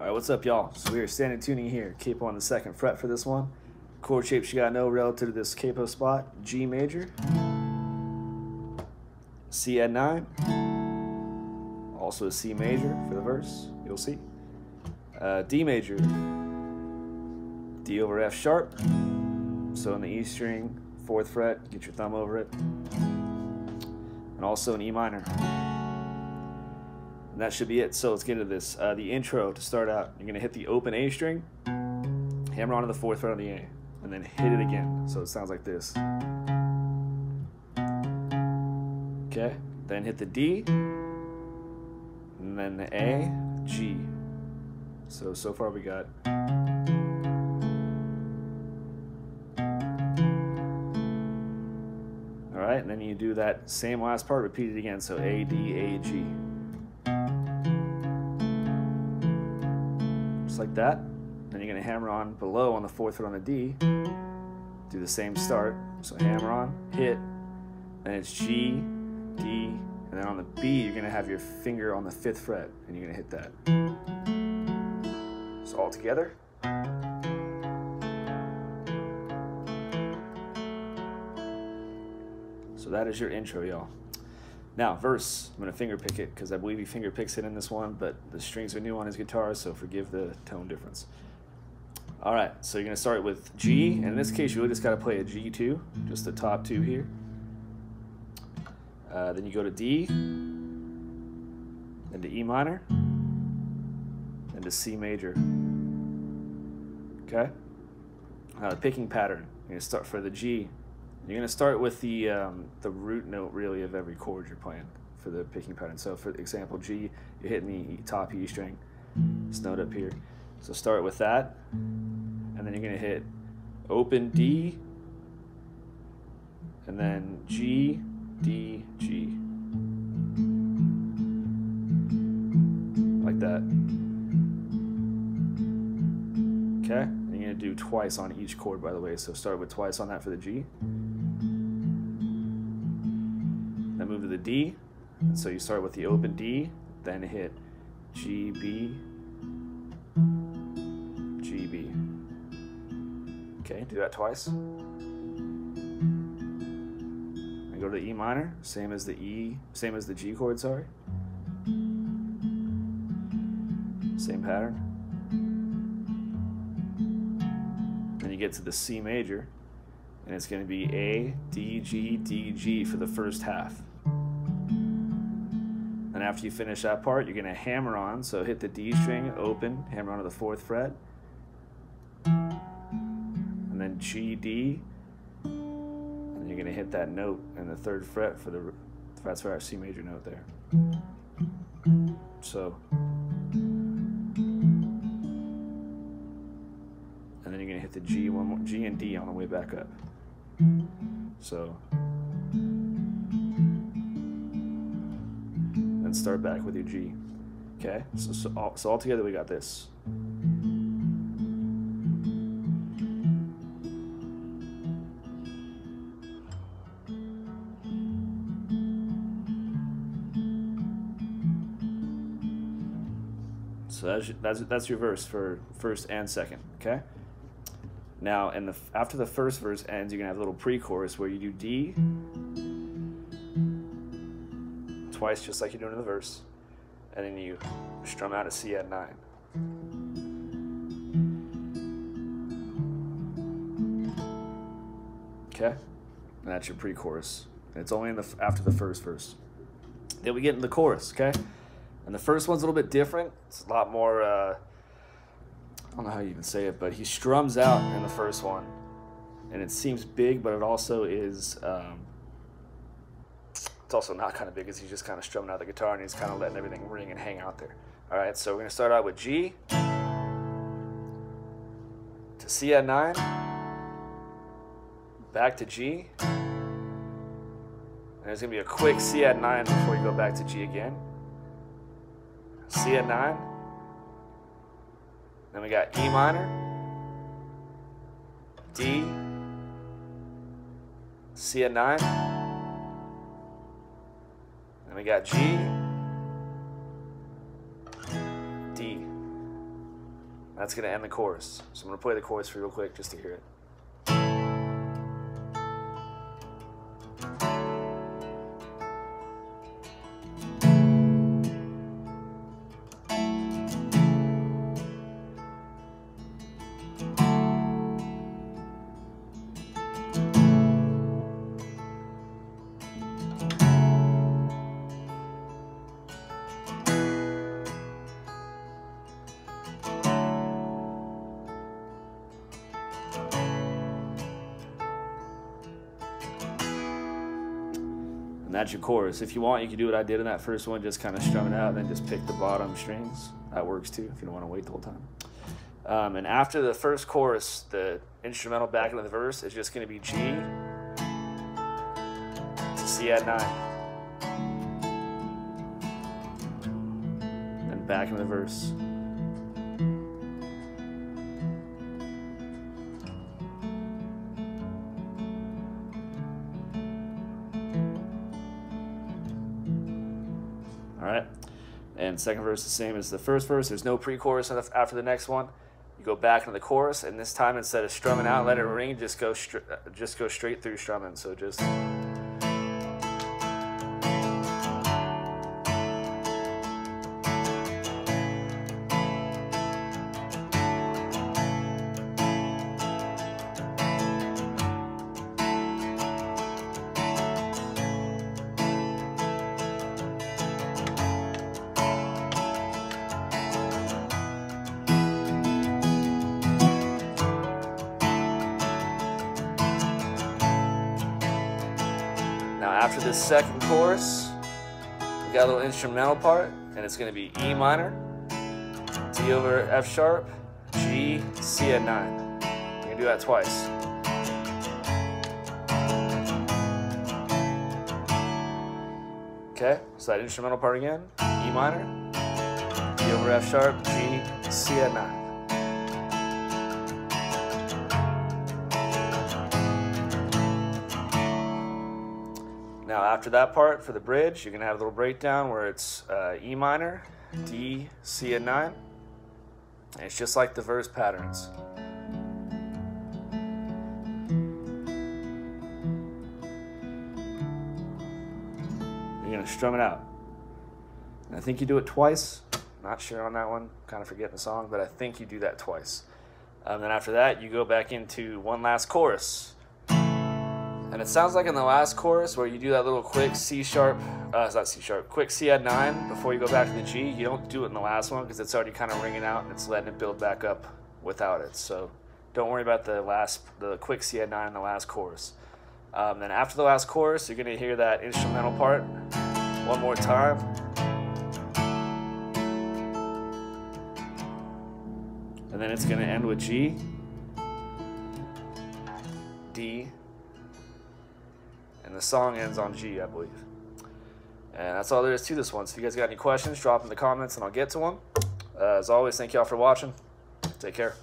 All right, what's up, y'all? So we are standing tuning here. Capo on the 2nd fret for this one. Chord shapes you gotta know relative to this capo spot: G major, C add 9, also a C major for the verse, you'll see. D major, D over F sharp. So in the E string, 4th fret, get your thumb over it. And also an E minor. And that should be it. So let's get into this. The intro to start out, you're going to hit the open A string, hammer onto the 4th fret on the A, and then hit it again. So it sounds like this. Okay, then hit the D, and then the A, G. So far we got all right, and then you do that same last part, repeat it again. So A, D, A, G. Just like that. Then you're going to hammer on below on the 4th fret on the D. Do the same start. So hammer on, hit, then it's G, D, and then on the B, you're going to have your finger on the 5th fret, and you're going to hit that. So all together. So that is your intro, y'all. Now, verse, I'm going to finger pick it because I believe he finger picks it in this one, but the strings are new on his guitar, so forgive the tone difference. All right, so you're going to start with G, and in this case, you really just got to play a G2, just the top 2 here. Then you go to D, then to E minor, then to C major. Okay? The picking pattern, you're going to start for the G. You're going to start with the root note, really, of every chord you're playing for the picking pattern. So, for example, G, you're hitting the top E string, this note up here. So start with that, and then you're going to hit open D, and then G, D, G. Like that. Okay? And you're going to do twice on each chord, by the way. So start with twice on that for the G. Then move to the D. And so you start with the open D, then hit G, B, G, B. Okay, do that twice. And go to the E minor, same as the E, same as the G chord, sorry. Same pattern. Then you get to the C major, and it's going to be A, D, G, D, G for the first half. And after you finish that part, you're going to hammer on, so hit the D string, open, hammer onto the 4th fret, and then G, D, and you're going to hit that note in the 3rd fret for the, that's for our C major note there. So, and then you're going to hit the G, one more, G and D on the way back up. So, then start back with your G. Okay, so all together we got this. So that's your verse for 1st and 2nd, okay? Now, after the 1st verse ends, you're going to have a little pre-chorus where you do D twice, just like you're doing in the verse, and then you strum out a C add 9. Okay? And that's your pre-chorus. And it's only after the 1st verse. Then we get in the chorus, okay? And the first one's a little bit different. It's a lot more, I don't know how you even say it, but he strums out in the first one. And it seems big, but it also is, it's also not kind of big, because he's just kind of strumming out the guitar and he's kind of letting everything ring and hang out there. All right, so we're going to start out with G to C add 9, back to G. And there's going to be a quick C add 9 before you go back to G again. C add 9. Then we got E minor, D, C add 9. Then we got G, D. That's going to end the chorus. So I'm going to play the chorus for you real quick just to hear it. And that's your chorus. If you want, you can do what I did in that first one, just kind of strum it out and then just pick the bottom strings. That works too if you don't want to wait the whole time. And after the first chorus, the instrumental back into the verse is just going to be G to C add 9. Then back into the verse. All right, and second verse the same as the first verse. There's no pre-chorus after the next one. You go back into the chorus, and this time instead of strumming out, let it ring, just go straight through strumming. So just. Now after this second chorus, we got a little instrumental part, and it's going to be E minor, D over F sharp, G, C add 9. We're going to do that twice. Okay, so that instrumental part again, E minor, D over F sharp, G, C add 9. Now after that part, for the bridge, you're going to have a little breakdown where it's E minor, D, C add 9. And it's just like the verse patterns. You're going to strum it out. And I think you do it twice. Not sure on that one, kind of forgetting the song, but I think you do that twice. Then after that, you go back into one last chorus. And it sounds like in the last chorus where you do that little quick C sharp, it's not C sharp, quick C add 9 before you go back to the G. You don't do it in the last one because it's already kind of ringing out and it's letting it build back up without it. So don't worry about the quick C add 9 in the last chorus. Then after the last chorus, you're going to hear that instrumental part one more time. And then it's going to end with G, D, and the song ends on G, I believe. And that's all there is to this one. So if you guys got any questions, drop in the comments and I'll get to them. As always, thank y'all for watching. Take care.